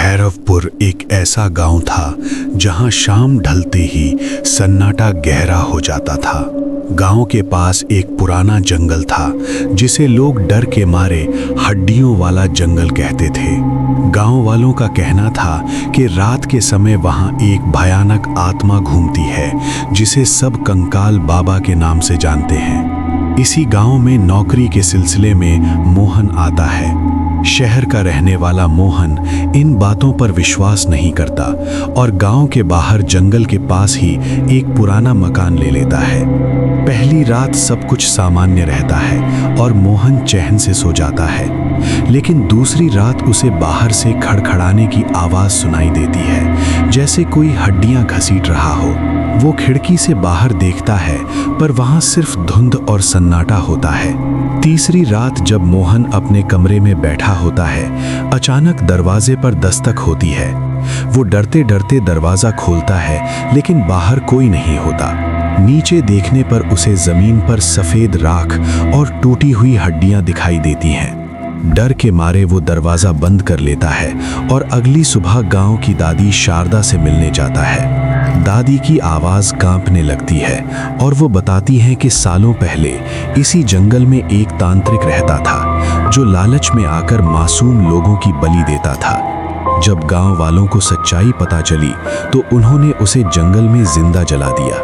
भैरवपुर एक ऐसा गांव था जहां शाम ढलते ही सन्नाटा गहरा हो जाता था। गांव के पास एक पुराना जंगल था जिसे लोग डर के मारे हड्डियों वाला जंगल कहते थे। गांव वालों का कहना था कि रात के समय वहां एक भयानक आत्मा घूमती है जिसे सब कंकाल बाबा के नाम से जानते हैं। इसी गांव में नौकरी के सिलसिले में मोहन आता है। शहर का रहने वाला मोहन इन बातों पर विश्वास नहीं करता और गांव के बाहर जंगल के पास ही एक पुराना मकान ले लेता है। पहली रात सब कुछ सामान्य रहता है और मोहन चैन से सो जाता है, लेकिन दूसरी रात उसे बाहर से खड़खड़ाने की आवाज सुनाई देती है, जैसे कोई हड्डियां घसीट रहा हो। वो खिड़की से बाहर देखता है पर वहां सिर्फ धुंध और सन्नाटा होता है। तीसरी रात जब मोहन अपने कमरे में बैठा होता है, अचानक दरवाजे पर दस्तक होती है। वो डरते डरते दरवाजा खोलता है, लेकिन बाहर कोई नहीं होता। नीचे देखने पर उसे जमीन पर सफेद राख और टूटी हुई हड्डियां दिखाई देती हैं। डर के मारे वो दरवाजा बंद कर लेता है और अगली सुबह गांव की दादी शारदा से मिलने जाता है। दादी की आवाज कांपने लगती है और वो बताती हैं कि सालों पहले इसी जंगल में एक तांत्रिक रहता था जो लालच में आकर मासूम लोगों की बलि देता था। जब गांव वालों को सच्चाई पता चली तो उन्होंने उसे जंगल में जिंदा जला दिया,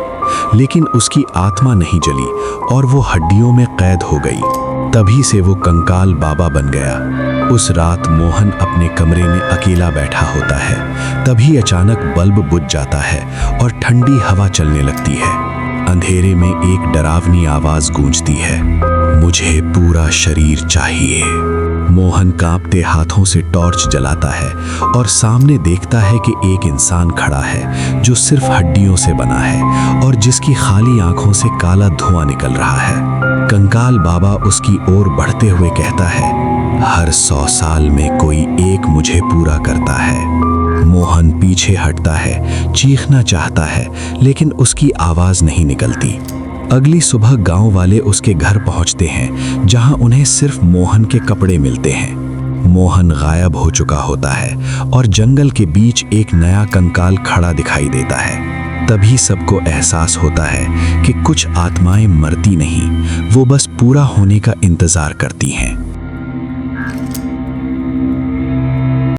लेकिन उसकी आत्मा नहीं जली और वो हड्डियों में कैद हो गई। तभी से वो कंकाल बाबा बन गया। उस रात मोहन अपने कमरे में अकेला बैठा होता है। तभी अचानक बल्ब बुझ जाता है और ठंडी हवा चलने लगती है। अंधेरे में एक डरावनी आवाज गूंजती है, मुझे पूरा शरीर चाहिए। मोहन कांपते हाथों से टॉर्च जलाता है और सामने देखता है कि एक इंसान खड़ा है जो सिर्फ हड्डियों से बना है और जिसकी खाली आंखों से काला धुआं निकल रहा है। कंकाल बाबा उसकी ओर बढ़ते हुए कहता है, हर 100 साल में कोई एक मुझे पूरा करता है। मोहन पीछे हटता है, चीखना चाहता है, लेकिन उसकी आवाज नहीं निकलती। अगली सुबह गांव वाले उसके घर पहुंचते हैं, जहां उन्हें सिर्फ मोहन के कपड़े मिलते हैं। मोहन गायब हो चुका होता है और जंगल के बीच एक नया कंकाल खड़ा दिखाई देता है। तभी सबको एहसास होता है कि कुछ आत्माएं मरती नहीं, वो बस पूरा होने का इंतजार करती हैं।